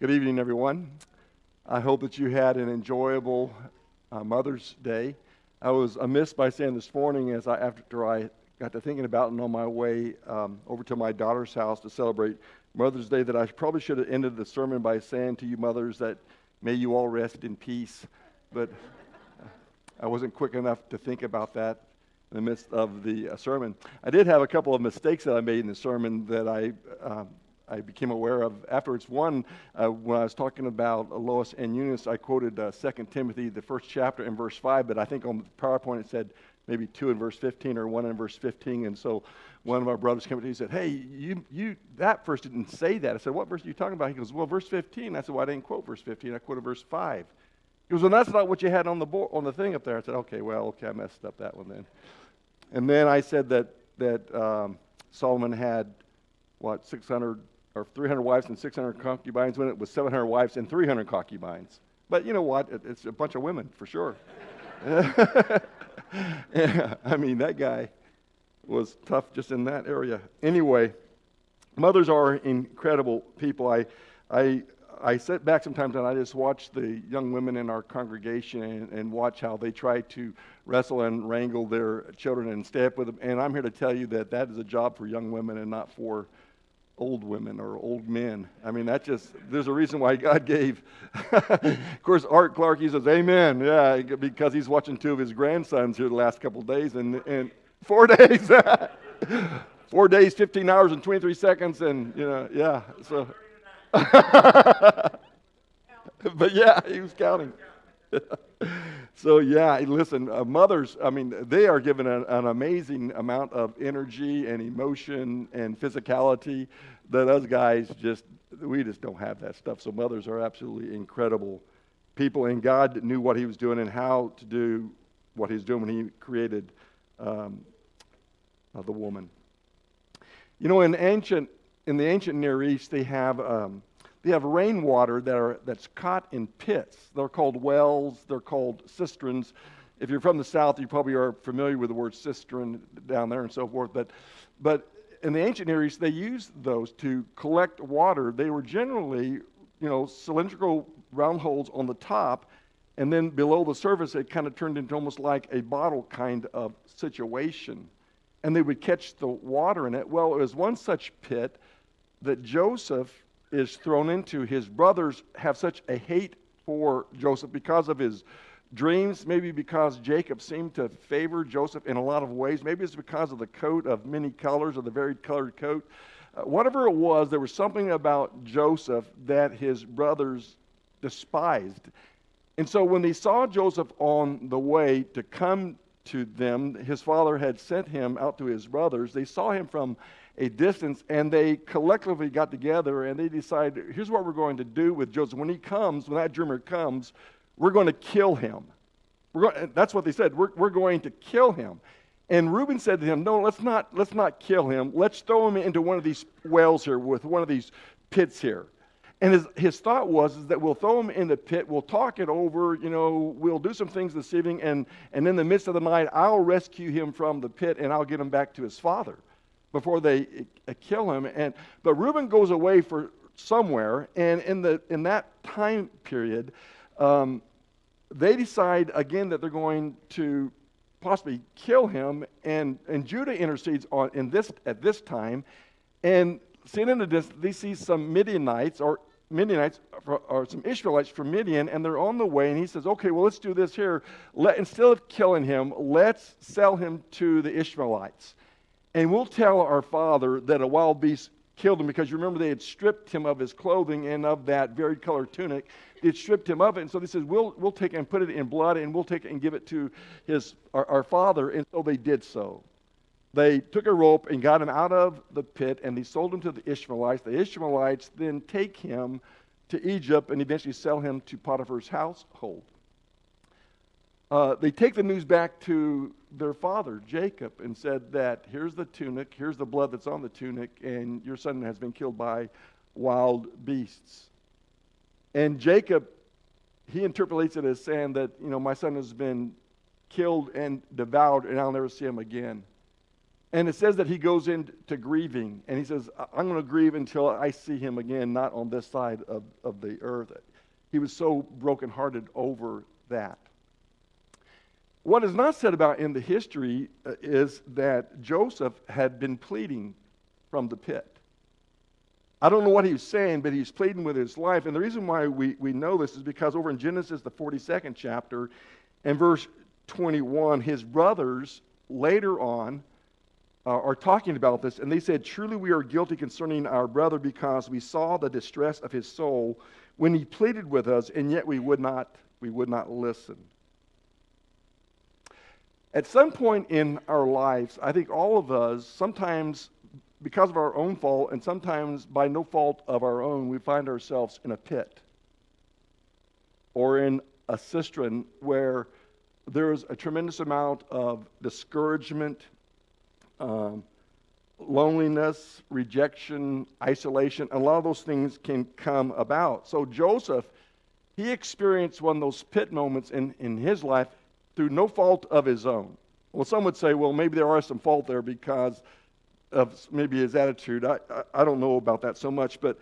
Good evening, everyone. I hope that you had an enjoyable Mother's Day. I was amiss by saying this morning, after I got to thinking about it on my way over to my daughter's house to celebrate Mother's Day, that I probably should have ended the sermon by saying to you mothers that may you all rest in peace. But I wasn't quick enough to think about that in the midst of the sermon. I did have a couple of mistakes that I made in the sermon that I became aware of afterwards. One, when I was talking about Lois and Eunice, I quoted 2 Timothy, the first chapter in verse 5, but I think on the PowerPoint it said maybe 2 in verse 15 or 1 in verse 15. And so one of our brothers came to me and said, hey, you that verse didn't say that. I said, what verse are you talking about? He goes, well, verse 15. I said, well, I didn't quote verse 15. I quoted verse 5. He goes, well, that's not what you had on the board, on the thing up there. I said, okay, I messed up that one then. And then I said that Solomon had, 600 or 300 wives and 600 concubines, when it was 700 wives and 300 concubines. But you know what? It's a bunch of women, for sure. Yeah, I mean, that guy was tough just in that area. Anyway, mothers are incredible people. I sit back sometimes and I just watch the young women in our congregation and watch how they try to wrestle and wrangle their children and stay up with them. And I'm here to tell you that is a job for young women and not for old women or old men. I mean, there's a reason why God gave. Of course, Art Clark, he says, amen. Yeah, because he's watching 2 of his grandsons here the last couple of days. And 4 days. 4 days, 15 hours, and 23 seconds. And, yeah. So. But yeah, he was counting. So yeah, listen, mothers, I mean, they are given an amazing amount of energy and emotion and physicality that us guys we just don't have that stuff. So mothers are absolutely incredible people, and God knew what he was doing and how to do what he's doing when he created the woman. You know, in the ancient Near East, they have rainwater that's caught in pits. They're called wells. They're called cisterns. If you're from the South, you probably are familiar with the word cistern down there and so forth. But in the ancient Near East, they used those to collect water. They were generally, cylindrical round holes on the top, and then below the surface, it kind of turned into almost like a bottle kind of situation. And they would catch the water in it. Well, it was one such pit that Joseph is thrown into. His brothers have such a hate for Joseph because of his dreams, maybe because Jacob seemed to favor Joseph in a lot of ways. Maybe it's because of the coat of many colors, or the varied colored coat. Whatever it was, there was something about Joseph that his brothers despised. And so when they saw Joseph on the way to come to them, his father had sent him out to his brothers. They saw him from a distance, and they collectively got together and they decided, here's what we're going to do with Joseph. When that dreamer comes, we're going to kill him. That's what they said. We're going to kill him. And Reuben said to him, no, let's not kill him. Let's throw him into one of these wells here, with one of these pits here. And his thought was that we'll throw him in the pit, we'll talk it over, we'll do some things this evening, and in the midst of the night, I'll rescue him from the pit and I'll get him back to his father before they kill him. But Reuben goes away for somewhere, and in that time period, they decide again that they're going to possibly kill him, and Judah intercedes at this time, and seeing in the distance, they see some Midianites or some Ishmaelites from Midian, and they're on the way, and he says, okay, well, let's do this here. Instead of killing him, let's sell him to the Ishmaelites. And we'll tell our father that a wild beast killed him, because you remember they had stripped him of his clothing and of that varied colored tunic. They had stripped him of it. And so they said, we'll take it and put it in blood, and we'll take it and give it to our father. And so they did so. They took a rope and got him out of the pit, and they sold him to the Ishmaelites. The Ishmaelites then take him to Egypt and eventually sell him to Potiphar's household. They take the news back to their father, Jacob, and said that here's the tunic, here's the blood that's on the tunic, and your son has been killed by wild beasts. And Jacob, he interpolates it as saying that, my son has been killed and devoured, and I'll never see him again. And it says that he goes into grieving, and he says, I'm going to grieve until I see him again, not on this side of the earth. He was so brokenhearted over that. What is not said about in the history is that Joseph had been pleading from the pit. I don't know what he was saying, but he's pleading with his life. And the reason why we know this is because over in Genesis, the 42nd chapter, and verse 21, his brothers later on are talking about this, and they said, truly we are guilty concerning our brother because we saw the distress of his soul when he pleaded with us, and yet we would not listen. At some point in our lives, I think all of us, sometimes because of our own fault and sometimes by no fault of our own, we find ourselves in a pit or in a cistern where there is a tremendous amount of discouragement, loneliness, rejection, isolation. A lot of those things can come about. So Joseph, he experienced one of those pit moments in his life through no fault of his own. Well, some would say, well, maybe there are some fault there because of maybe his attitude. I don't know about that so much, but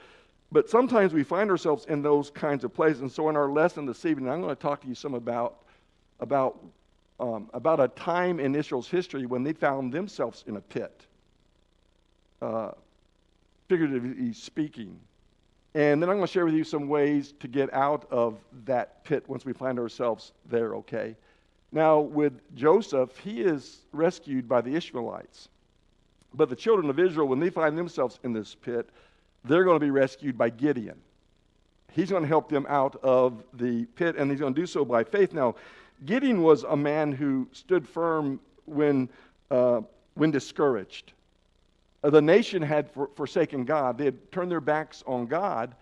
sometimes we find ourselves in those kinds of places. And so in our lesson this evening, I'm going to talk to you some about a time in Israel's history when they found themselves in a pit, figuratively speaking. And then I'm going to share with you some ways to get out of that pit once we find ourselves there, okay? Now, with Joseph, he is rescued by the Ishmaelites. But the children of Israel, when they find themselves in this pit, they're going to be rescued by Gideon. He's going to help them out of the pit, and he's going to do so by faith. Now, Gideon was a man who stood firm when discouraged. The nation had forsaken God. They had turned their backs on God,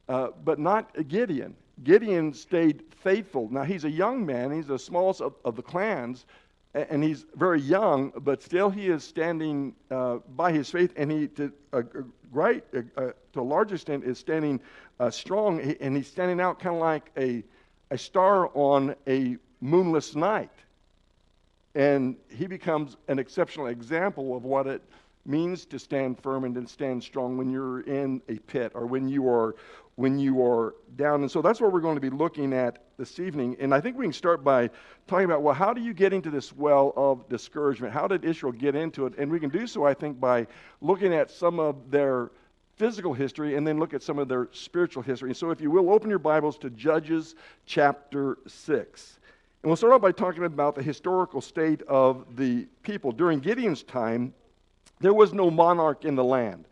but not Gideon. Gideon stayed faithful. Now, he's a young man. He's the smallest of the clans, and he's very young, but still he is standing by his faith, and he, to a large extent, is standing strong, and he's standing out kind of like a star on a moonless night. And he becomes an exceptional example of what it means to stand firm and to stand strong when you're in a pit or when you are down. And so that's what we're going to be looking at this evening. And I think we can start by talking about, well, how do you get into this well of discouragement? How did Israel get into it? And we can do so, I think, by looking at some of their physical history and then look at some of their spiritual history. And so if you will, open your Bibles to Judges chapter 6. And we'll start off by talking about the historical state of the people. During Gideon's time, there was no monarch in the land.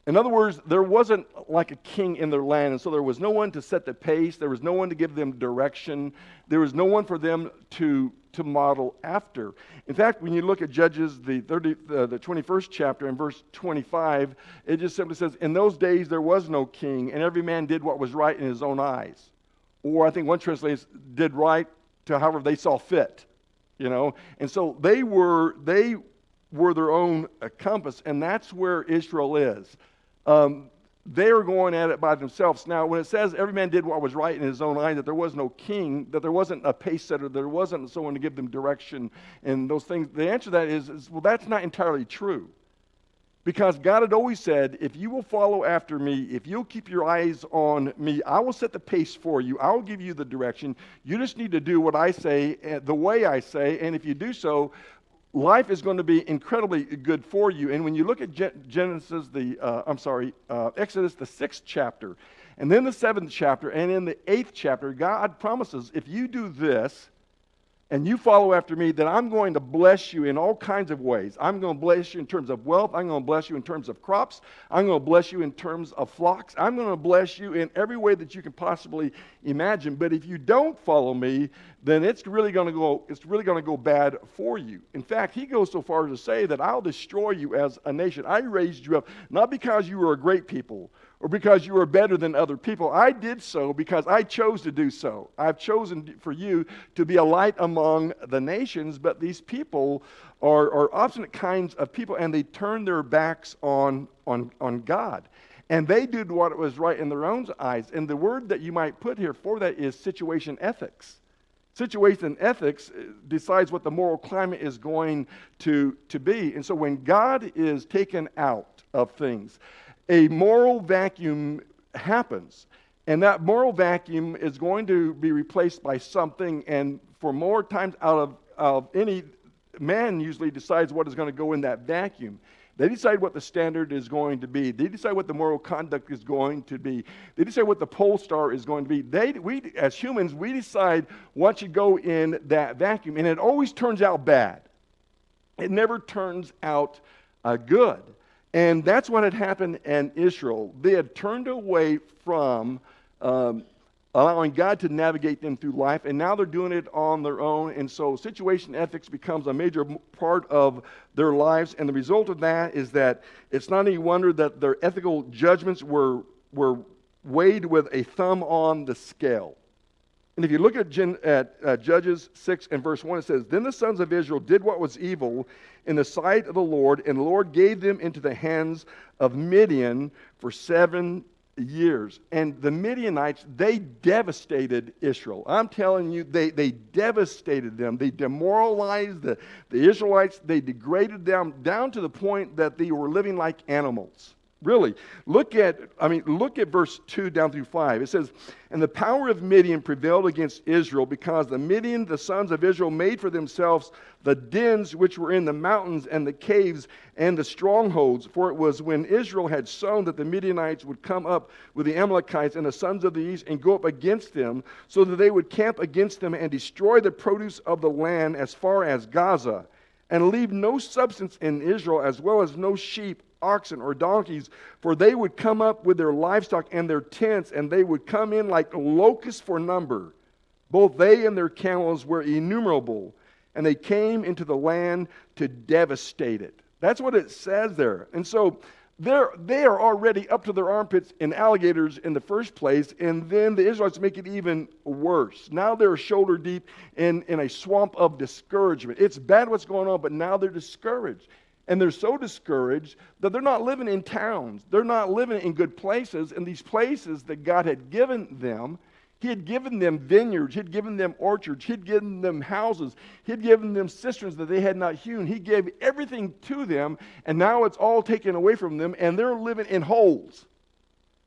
In other words, there wasn't like a king in their land, and so there was no one to set the pace. There was no one to give them direction. There was no one for them to model after. In fact, when you look at Judges, the 21st chapter and verse 25, it just simply says, in those days there was no king, and every man did what was right in his own eyes. Or I think one translation did right to however they saw fit, you know. And so they were their own compass, and that's where Israel is. They are going at it by themselves. Now, when it says every man did what was right in his own eye, that there was no king, that there wasn't a pace setter, there wasn't someone to give them direction and those things, the answer to that is well, that's not entirely true. Because God had always said, if you will follow after me, if you'll keep your eyes on me, I will set the pace for you. I will give you the direction. You just need to do what I say, the way I say, and if you do so, life is going to be incredibly good for you. And when you look at Exodus, the 6th chapter, and then the 7th chapter, and in the 8th chapter, God promises, if you do this, and you follow after me, then I'm going to bless you in all kinds of ways. I'm going to bless you in terms of wealth. I'm going to bless you in terms of crops. I'm going to bless you in terms of flocks. I'm going to bless you in every way that you can possibly imagine. But if you don't follow me, then it's really going to go bad for you. In fact, he goes so far as to say that I'll destroy you as a nation. I raised you up not because you were a great people or because you were better than other people. I did so because I chose to do so. I've chosen for you to be a light among the nations, but these people are obstinate kinds of people, and they turn their backs on God. And they did what was right in their own eyes. And the word that you might put here for that is situation ethics. Situation ethics decides what the moral climate is going to be. And so when God is taken out of things, a moral vacuum happens. And that moral vacuum is going to be replaced by something. And for more times out of any, man usually decides what is going to go in that vacuum. They decide what the standard is going to be. They decide what the moral conduct is going to be. They decide what the pole star is going to be. We, as humans, we decide what should go in that vacuum. And it always turns out bad. It never turns out good. And that's what had happened in Israel. They had turned away from allowing God to navigate them through life, and now they're doing it on their own. And so situation ethics becomes a major part of their lives, and the result of that is that it's not any wonder that their ethical judgments were weighed with a thumb on the scale. And if you look at Judges 6 and verse 1, it says, "Then the sons of Israel did what was evil in the sight of the Lord, and the Lord gave them into the hands of Midian for 7 years." And the Midianites, they devastated Israel. I'm telling you, they devastated them. They demoralized the Israelites. They degraded them down to the point that they were living like animals. Really, look at verse 2 down through 5. It says, "And the power of Midian prevailed against Israel, because the sons of Israel, made for themselves the dens which were in the mountains and the caves and the strongholds. For it was when Israel had sown that the Midianites would come up with the Amalekites and the sons of the east and go up against them, so that they would camp against them and destroy the produce of the land as far as Gaza, and leave no substance in Israel, as well as no sheep, oxen, or donkeys, for they would come up with their livestock and their tents, and they would come in like locusts for number. Both they and their camels were innumerable, and they came into the land to devastate it." That's what it says there. And so they are already up to their armpits in alligators in the first place, and then the Israelites make it even worse. Now they're shoulder deep in a swamp of discouragement. It's bad what's going on, but now they're discouraged. And they're so discouraged that they're not living in towns. They're not living in good places. And these places that God had given them, He had given them vineyards. He had given them orchards. He had given them houses. He had given them cisterns that they had not hewn. He gave everything to them, and now it's all taken away from them, and they're living in holes.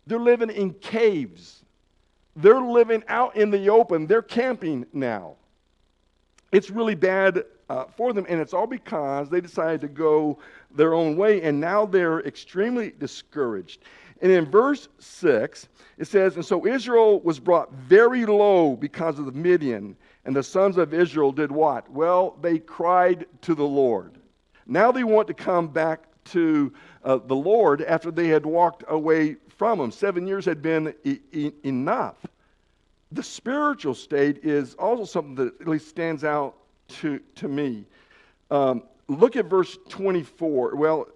They're living in caves. They're living out in the open. They're camping now. It's really bad for them, and it's all because they decided to go their own way, and now they're extremely discouraged. And in verse 6, it says, "And so Israel was brought very low because of the Midian, and the sons of Israel did what? Well, they cried to the Lord." Now they want to come back to the Lord after they had walked away from Him. 7 years had been enough. The spiritual state is also something that at least stands out to me. Look at verse 24. Well,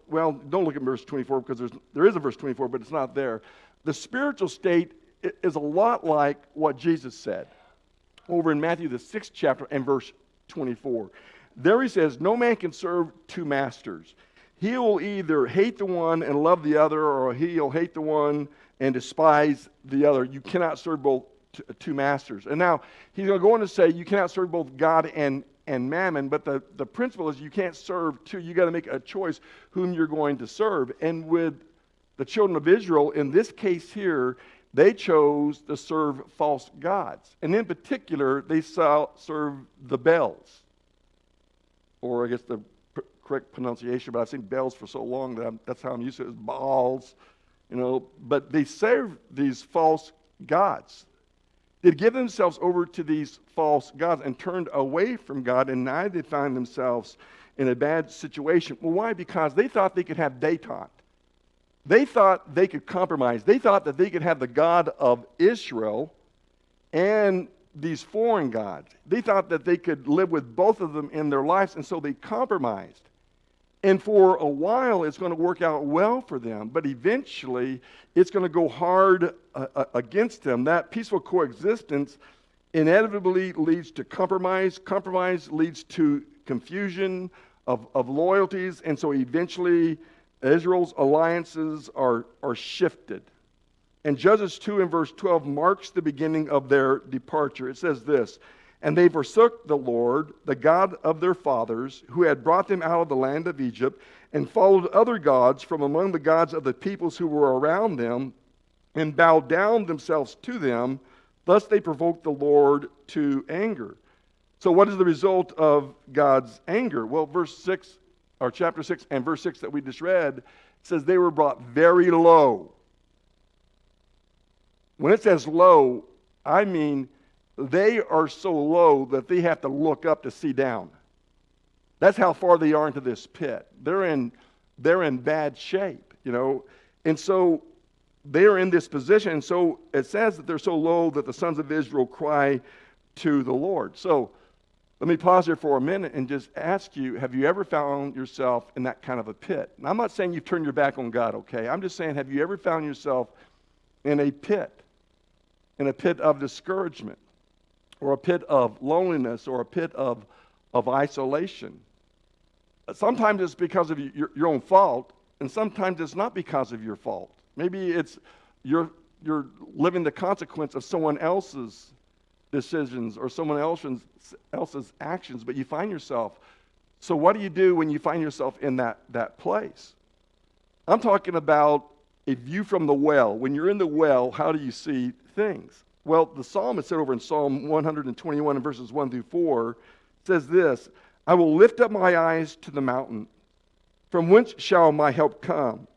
don't look at verse 24, because there is a verse 24, but it's not there. The spiritual state is a lot like what Jesus said over in Matthew, the 6th chapter, and verse 24. There He says, "No man can serve two masters. He will either hate the one and love the other, or he'll hate the one and despise the other. You cannot serve both two masters." And now He's going to go on to say you cannot serve both God and mammon, but the principle is you can't serve two. You got to make a choice whom you're going to serve. And with the children of Israel, in this case here, they chose to serve false gods. And in particular, they serve the Baals. Or I guess the correct pronunciation, but I've seen Baals for so long that that's how I'm used to it, is Baals. But they serve these false gods. They'd give themselves over to these false gods and turned away from God, and now they find themselves in a bad situation. Well, why? Because they thought they could have détente. They thought they could compromise. They thought that they could have the God of Israel and these foreign gods. They thought that they could live with both of them in their lives, and so they compromised. And for a while, it's going to work out well for them, but eventually, it's going to go hard against them. That peaceful coexistence inevitably leads to compromise. Compromise leads to confusion of loyalties, and so eventually, Israel's alliances are shifted. And Judges 2 and verse 12 marks the beginning of their departure. It says this, And they forsook the Lord, the God of their fathers, who had brought them out of the land of Egypt, and followed other gods from among the gods of the peoples who were around them, and bowed down themselves to them. Thus they provoked the Lord to anger. So what is the result of God's anger? Well, verse 6, or chapter 6 and verse 6 that we just read, says they were brought very low. When it says low, I mean they are so low that they have to look up to see down. That's how far they are into this pit. They're in bad shape, you know. And so they're in this position. And so it says that they're so low that the sons of Israel cry to the Lord. So let me pause here for a minute and just ask you, have you ever found yourself in that kind of a pit? And I'm not saying you've turned your back on God, okay? I'm just saying, have you ever found yourself in a pit of discouragement, or a pit of loneliness, or a pit of isolation? Sometimes it's because of your own fault, and sometimes it's not because of your fault. Maybe it's you're living the consequence of someone else's decisions or someone else's actions, but you find yourself. So what do you do when you find yourself in that place? I'm talking about a view from the well. When you're in the well, how do you see things? Well, the psalmist said over in Psalm 121 and verses 1 through 4 says this: I will lift up my eyes to the mountain. From whence shall my help come?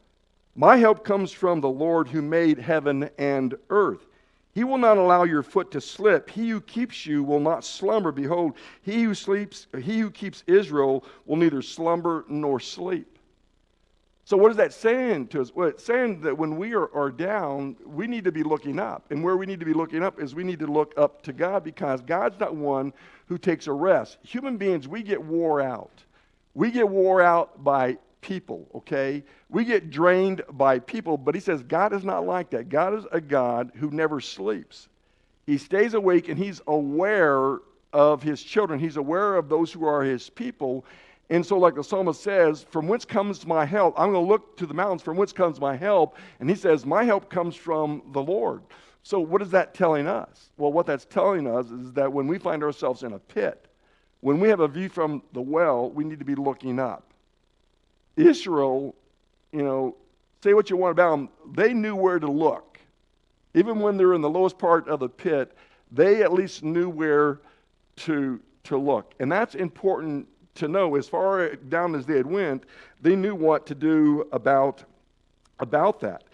My help comes from the Lord who made heaven and earth. He will not allow your foot to slip. He who keeps you will not slumber. Behold, he who keeps Israel will neither slumber nor sleep. So what is that saying to us? Well, it's saying that when we are down, we need to be looking up. And where we need to be looking up is we need to look up to God, because God's not one who takes a rest. Human beings, we get wore out. We get wore out by people, okay? We get drained by people, but he says God is not like that. God is a God who never sleeps. He stays awake, and he's aware of his children. He's aware of those who are his people. And so like the psalmist says, from whence comes my help? I'm going to look to the mountains, from whence comes my help? And he says, my help comes from the Lord. So what is that telling us? Well, what that's telling us is that when we find ourselves in a pit, when we have a view from the well, we need to be looking up. Israel, you know, say what you want about them, they knew where to look. Even when they're in the lowest part of the pit, they at least knew where to look. And that's important to know. As far down as they had went, they knew what to do about that.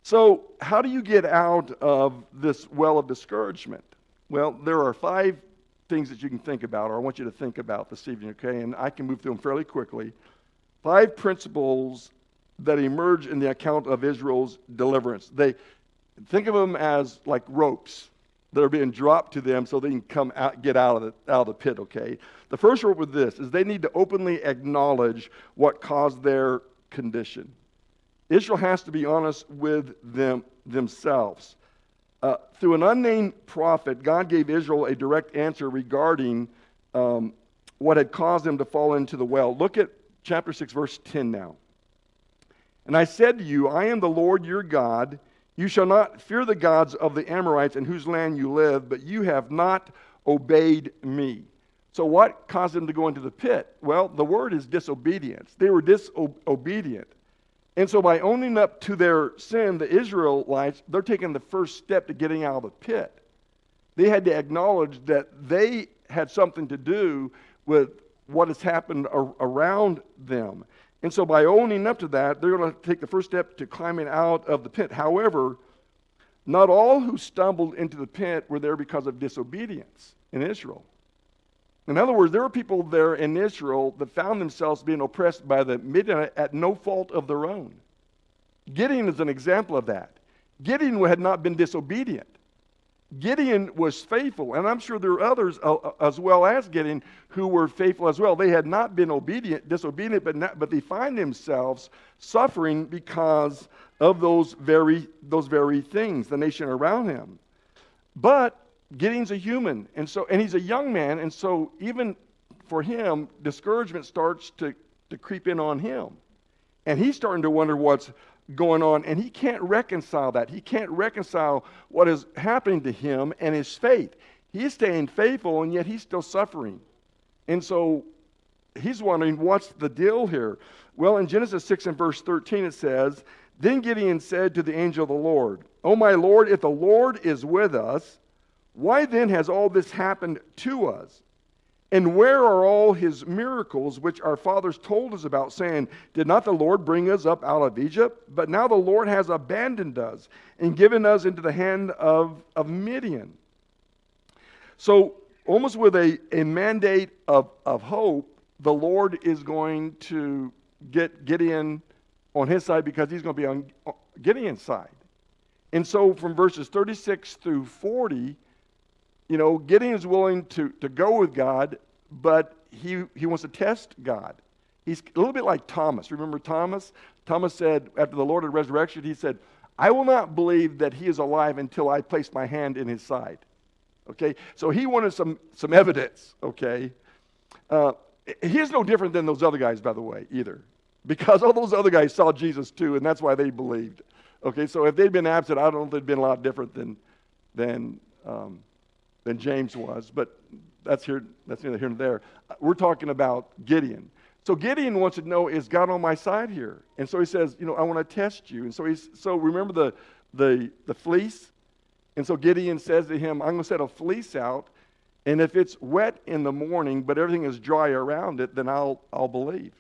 So how do you get out of this well of discouragement? Well, there are 5 things that you can think about, or I want you to think about this evening, okay? And I can move through them fairly quickly. 5 principles that emerge in the account of Israel's deliverance. They think of them as like ropes that are being dropped to them so they can come out, get out of the pit, okay? The first rope with this is they need to openly acknowledge what caused their condition. Israel has to be honest with themselves. Through an unnamed prophet, God gave Israel a direct answer regarding what had caused them to fall into the well. Look at chapter 6, verse 10 now. And I said to you, I am the Lord your God. You shall not fear the gods of the Amorites in whose land you live, but you have not obeyed me. So what caused them to go into the pit? Well, the word is disobedience. They were disobedient. And so by owning up to their sin, the Israelites, they're taking the first step to getting out of the pit. They had to acknowledge that they had something to do with what has happened around them. And so by owning up to that, they're going to take the first step to climbing out of the pit. However, not all who stumbled into the pit were there because of disobedience in Israel. In other words, there were people there in Israel that found themselves being oppressed by the Midianites at no fault of their own. Gideon is an example of that. Gideon had not been disobedient. Gideon was faithful, and I'm sure there are others as well as Gideon who were faithful as well. They had not been disobedient, but they find themselves suffering because of those very things, the nation around him. But Gideon's a human, and he's a young man, and so even for him, discouragement starts to creep in on him. And he's starting to wonder what's going on, and he can't reconcile that. He can't reconcile what is happening to him and his faith. He is staying faithful, and yet he's still suffering. And so he's wondering, what's the deal here? Well, in Genesis 6 and verse 13 it says, "Then Gideon said to the angel of the Lord, 'O my Lord, if the Lord is with us, why then has all this happened to us? And where are all his miracles which our fathers told us about, saying, Did not the Lord bring us up out of Egypt? But now the Lord has abandoned us and given us into the hand of Midian.'" So almost with a mandate of hope, the Lord is going to get Gideon on his side because he's going to be on Gideon's side. And so from verses 36 through 40, Gideon is willing to go with God, but he wants to test God. He's a little bit like Thomas. Remember Thomas? Thomas said, after the Lord had resurrected, he said, "I will not believe that he is alive until I place my hand in his side." Okay? So he wanted some evidence, okay? He is no different than those other guys, by the way, either. Because all those other guys saw Jesus too, and that's why they believed. Okay, so if they'd been absent, I don't know if they'd been a lot different than James was, but that's neither here nor there. We're talking about Gideon. So Gideon wants to know, is God on my side here? And so he says, I want to test you. And so remember the fleece? And so Gideon says to him, "I'm going to set a fleece out, and if it's wet in the morning, but everything is dry around it, then I'll believe."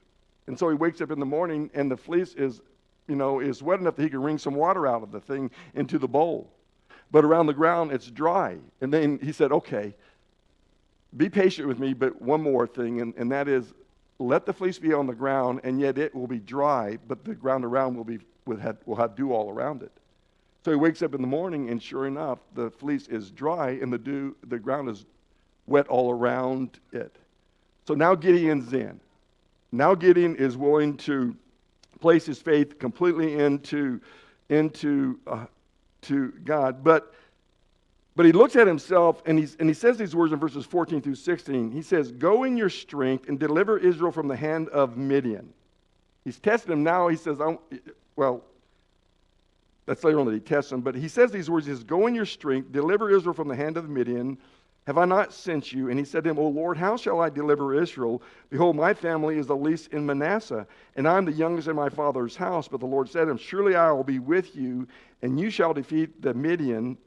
And so he wakes up in the morning, and the fleece is wet enough that he can wring some water out of the thing into the bowl. But around the ground, it's dry. And then he said, "Okay, be patient with me, but one more thing, and that is, let the fleece be on the ground, and yet it will be dry, but the ground around will have dew all around it." So he wakes up in the morning, and sure enough, the fleece is dry, and the ground is wet all around it. So now Gideon's in. Now Gideon is willing to place his faith completely into God, but he looks at himself and he says these words in verses 14 through 16. He says, "Go in your strength and deliver Israel from the hand of Midian." He's testing him now. He says, that's later on that he tests him, but he says these words. He says, "Go in your strength, deliver Israel from the hand of Midian. Have I not sent you?" And he said to him, "O Lord, how shall I deliver Israel? Behold, my family is the least in Manasseh, and I am the youngest in my father's house." But the Lord said to him, "Surely I will be with you, and you shall defeat Midian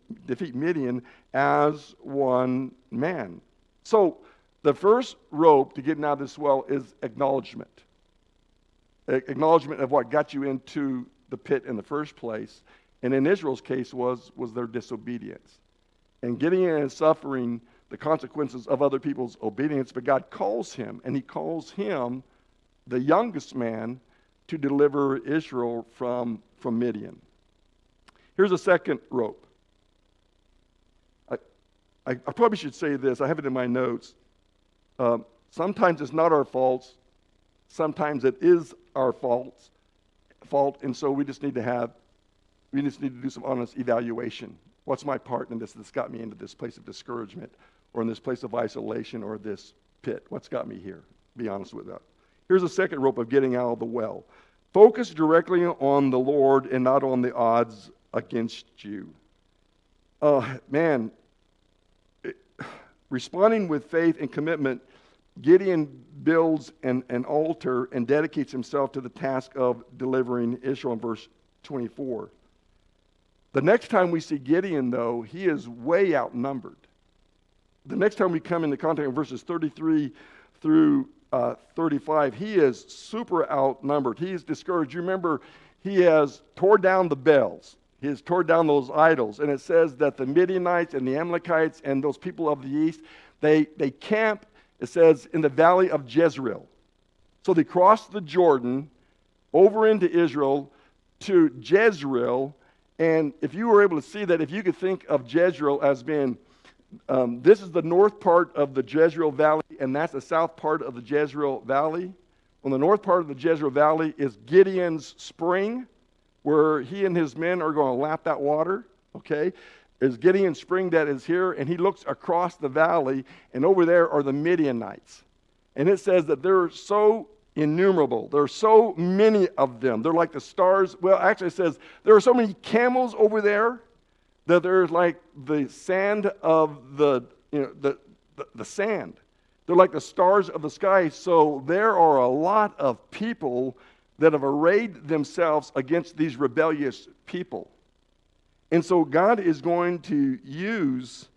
as one man." So the first rope to getting out of this well is acknowledgement. Acknowledgement of what got you into the pit in the first place. And in Israel's case was their disobedience. And Gideon is suffering the consequences of other people's obedience, but God calls him, and he calls him, the youngest man, to deliver Israel from Midian. Here's a second rope. I probably should say this. I have it in my notes. Sometimes it's not our faults. Sometimes it is our fault, and so we just need to do some honest evaluation. What's my part in this that's got me into this place of discouragement, or in this place of isolation, or this pit? What's got me here? Be honest with that. Here's a second rope of getting out of the well. Focus directly on the Lord and not on the odds against you. Responding with faith and commitment, Gideon builds an altar and dedicates himself to the task of delivering Israel in verse 24. The next time we see Gideon, though, he is way outnumbered. The next time we come into contact with verses 33 through 35, he is super outnumbered. He is discouraged. You remember, he has torn down the Baals. He has torn down those idols. And it says that the Midianites and the Amalekites and those people of the east, they camp, it says, in the valley of Jezreel. So they cross the Jordan over into Israel to Jezreel. And if you were able to see that, if you could think of Jezreel as being, this is the north part of the Jezreel Valley, and that's the south part of the Jezreel Valley. On the north part of the Jezreel Valley is Gideon's spring, where he and his men are going to lap that water, okay? Is Gideon's spring that is here, and he looks across the valley, and over there are the Midianites. And it says that they're so innumerable. There are so many of them. They're like the stars. Well, actually it says there are so many camels over there that there's like the sand of the the sand. They're like the stars of the sky. So there are a lot of people that have arrayed themselves against these rebellious people. And so God is going to use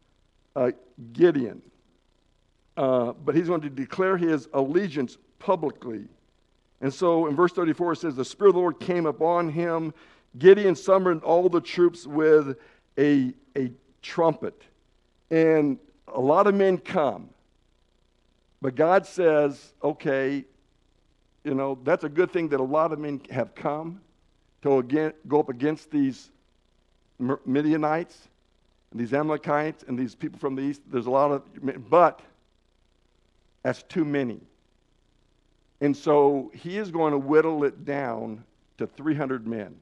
Gideon. But he's going to declare his allegiance publicly. And so in verse 34 it says, the Spirit of the Lord came upon him. Gideon summoned all the troops with a trumpet. And a lot of men come. But God says, okay, that's a good thing that a lot of men have come to go up against these Midianites, and these Amalekites, and these people from the east. There's a lot of, but that's too many. And so he is going to whittle it down to 300 men.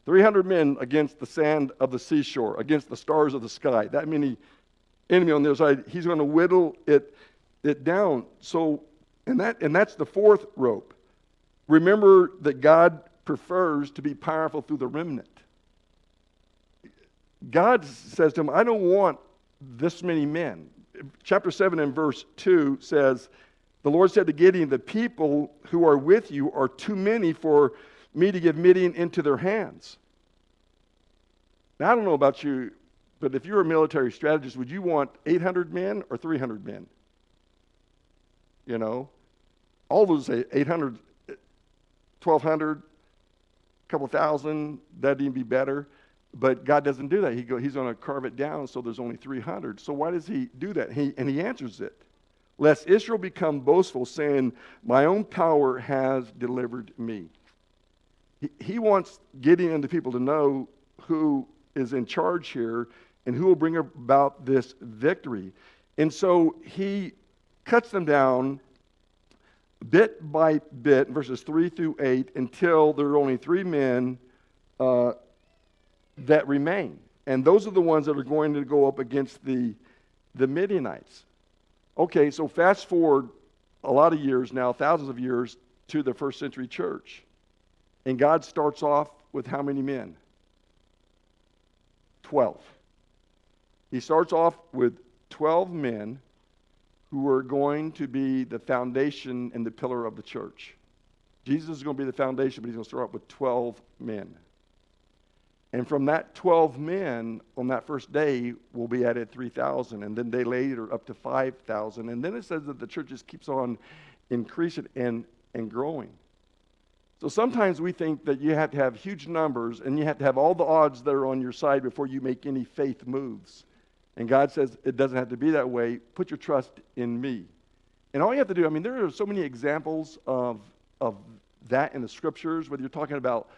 300 men against the sand of the seashore, against the stars of the sky. That many enemy on the other side. He's going to whittle it down. So, and that's the fourth rope. Remember that God prefers to be powerful through the remnant. God says to him, I don't want this many men. Chapter 7 and verse 2 says, the Lord said to Gideon, the people who are with you are too many for me to give Midian into their hands. Now, I don't know about you, but if you're a military strategist, would you want 800 men or 300 men? All those say 800, 1,200, a couple thousand, that'd even be better. But God doesn't do that. He's going to carve it down so there's only 300. So why does he do that? He answers it. Lest Israel become boastful, saying, my own power has delivered me. He wants Gideon and the people to know who is in charge here and who will bring about this victory. And so he cuts them down bit by bit, verses 3 through 8, until there are only 3 men that remain. And those are the ones that are going to go up against the Midianites. Okay, so fast forward a lot of years now, thousands of years, to the first century church. And God starts off with how many men? 12. He starts off with 12 men who are going to be the foundation and the pillar of the church. Jesus is going to be the foundation, but he's going to start off with 12 men. And from that 12 men, on that first day, will be added 3,000, and then day later up to 5,000. And then it says that the church just keeps on increasing and growing. So sometimes we think that you have to have huge numbers, and you have to have all the odds that are on your side before you make any faith moves. And God says it doesn't have to be that way. Put your trust in me. And all you have to do, there are so many examples of that in the scriptures, whether you're talking about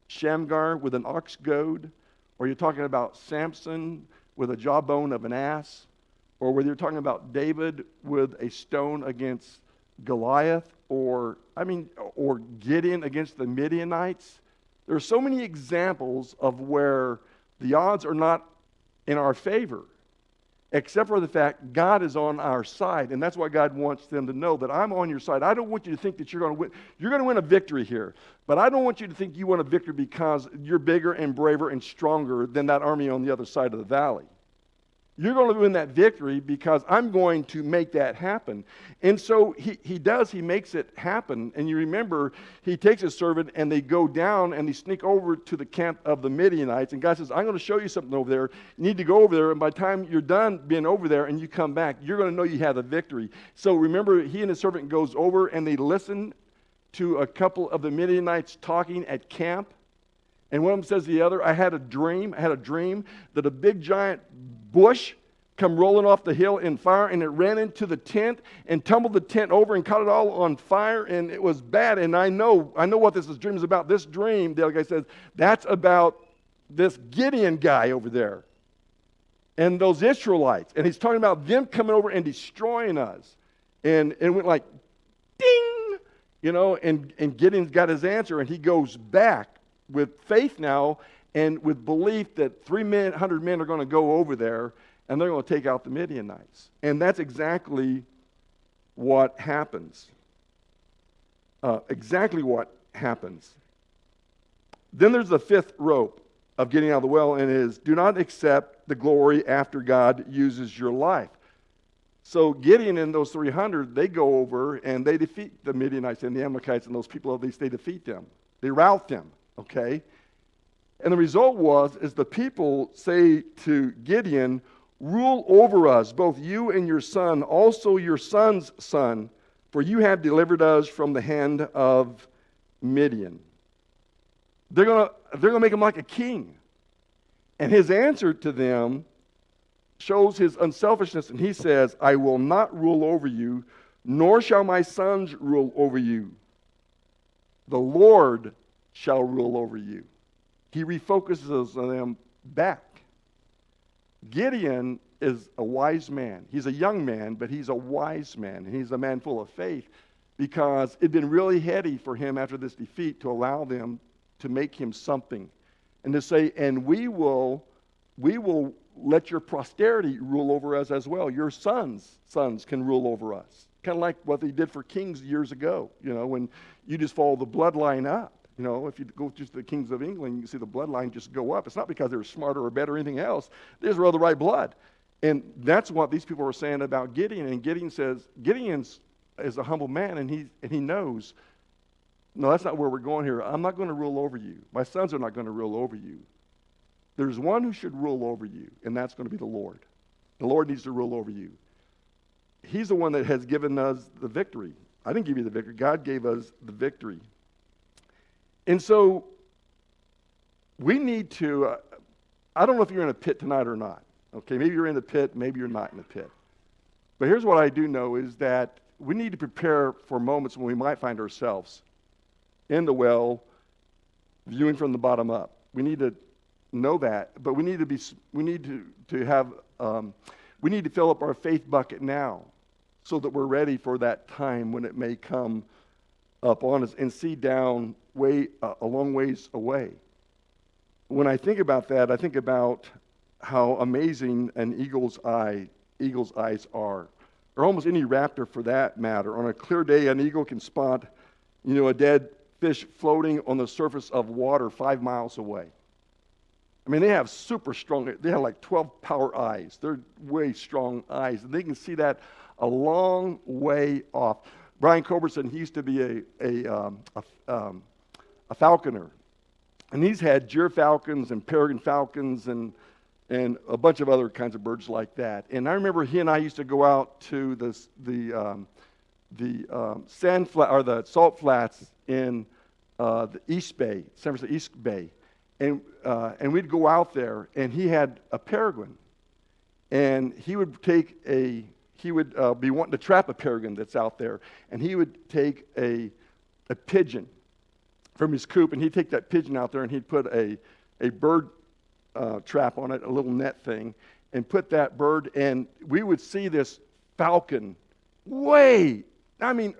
Shamgar with an ox goad, or you're talking about Samson with a jawbone of an ass, or whether you're talking about David with a stone against Goliath, or Gideon against the Midianites. There are so many examples of where the odds are not in our favor, except for the fact God is on our side. And that's why God wants them to know that I'm on your side. I don't want you to think that you're going to win. You're going to win a victory here. But I don't want you to think you won a victory because you're bigger and braver and stronger than that army on the other side of the valley. You're going to win that victory because I'm going to make that happen. And so he makes it happen. And you remember, he takes his servant and they go down and they sneak over to the camp of the Midianites. And God says, I'm going to show you something over there. You need to go over there. And by the time you're done being over there and you come back, you're going to know you have the victory. So remember, he and his servant goes over and they listen to a couple of the Midianites talking at camp. And one of them says to the other, I had a dream that a big giant bush come rolling off the hill in fire, and it ran into the tent and tumbled the tent over and caught it all on fire, and it was bad. And I know what this dream is about. This dream, the other guy says, that's about this Gideon guy over there and those Israelites. And he's talking about them coming over and destroying us. And it went like, ding, and Gideon's got his answer, and he goes back with faith now and with belief that 300 men are going to go over there and they're going to take out the Midianites. And that's exactly what happens. Then there's the fifth rope. of getting out of the well, and it is, do not accept the glory after God uses your life. So Gideon and those 300, they go over and they defeat the Midianites and the Amalekites and those people of these. They defeat them. They rout them, okay? And the result is the people say to Gideon, rule over us, both you and your son, also your son's son, for you have delivered us from the hand of Midian. They're gonna make him like a king. And his answer to them shows his unselfishness, and he says, I will not rule over you, nor shall my sons rule over you. The Lord shall rule over you. He refocuses them back. Gideon is a wise man. He's a young man, but he's a wise man, and he's a man full of faith, because it'd been really heady for him after this defeat to allow them to make him something, and to say, and we will let your posterity rule over us as well. Your sons can rule over us. Kind of like what they did for kings years ago, when you just follow the bloodline up. If you go to the kings of England, you can see the bloodline just go up. It's not because they're smarter or better or anything else. They just were the right blood. And that's what these people were saying about Gideon. And Gideon says, Gideon is a humble man, and he knows, no, that's not where we're going here. I'm not going to rule over you. My sons are not going to rule over you. There's one who should rule over you, and that's going to be the Lord. The Lord needs to rule over you. He's the one that has given us the victory. I didn't give you the victory. God gave us the victory. And so we need to, I don't know if you're in a pit tonight or not. Okay, maybe you're in the pit, maybe you're not in the pit. But here's what I do know is that we need to prepare for moments when we might find ourselves in the well, viewing from the bottom up. We need to know that, but we need to fill up our faith bucket now so that we're ready for that time when it may come up on us and see down a long ways away. When I think about that, I think about how amazing an eagle's eyes are, or almost any raptor for that matter. On a clear day, an eagle can spot, a dead fish floating on the surface of water 5 miles away. I mean, they have super strong, they have like 12 power eyes. They're way strong eyes. And they can see that a long way off. Brian Culbertson, he used to be a falconer. And he's had gyrfalcons and peregrine falcons and a bunch of other kinds of birds like that. And I remember he and I used to go out to the sand flat or the salt flats in the East Bay, San Francisco East Bay. And we'd go out there, and he had a peregrine, and he would be wanting to trap a peregrine that's out there, and he would take a pigeon from his coop, and he'd take that pigeon out there, and he'd put a bird trap on it, a little net thing, and put that bird, and we would see this falcon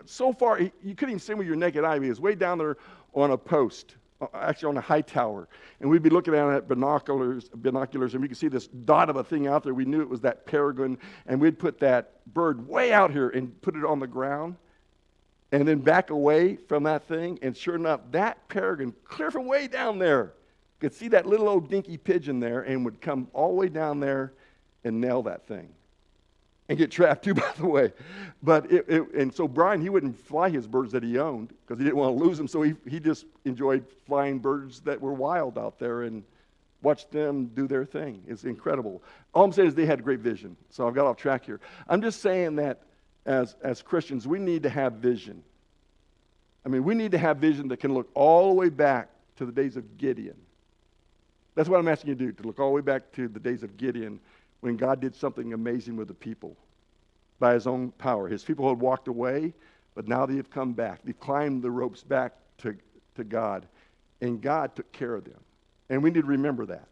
so far, you couldn't even see him with your naked eye. He was way down there on a post. Actually on a high tower, and we'd be looking at it at binoculars, and we could see this dot of a thing out there. We knew it was that peregrine, and we'd put that bird way out here and put it on the ground, and then back away from that thing, and sure enough, that peregrine, clear from way down there, could see that little old dinky pigeon there, and would come all the way down there and nail that thing. And get trapped too, by the way. But and so Brian, he wouldn't fly his birds that he owned because he didn't want to lose them. So he just enjoyed flying birds that were wild out there and watched them do their thing. It's incredible. All I'm saying is they had great vision. So I've got off track here. I'm just saying that as Christians, we need to have vision. I mean, we need to have vision that can look all the way back to the days of Gideon. That's what I'm asking you to do, to look all the way back to the days of Gideon, when God did something amazing with the people by his own power. His people had walked away, but now they have come back. They've climbed the ropes back to God, and God took care of them. And we need to remember that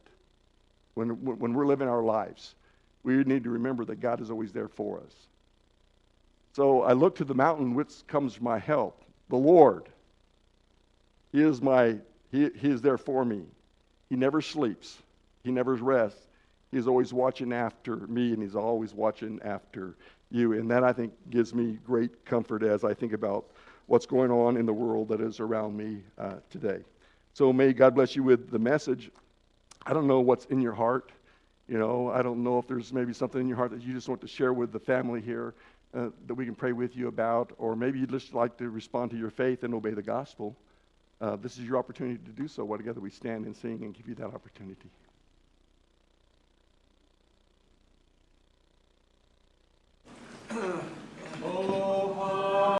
when we're living our lives. We need to remember that God is always there for us. So I look to the mountain which comes my help, the Lord. He is there for me. He never sleeps. He never rests. He's always watching after me, and he's always watching after you. And that, I think, gives me great comfort as I think about what's going on in the world that is around me today. So may God bless you with the message. I don't know what's in your heart. I don't know if there's maybe something in your heart that you just want to share with the family here that we can pray with you about, or maybe you'd just like to respond to your faith and obey the gospel. This is your opportunity to do so. While together we stand and sing and give you that opportunity.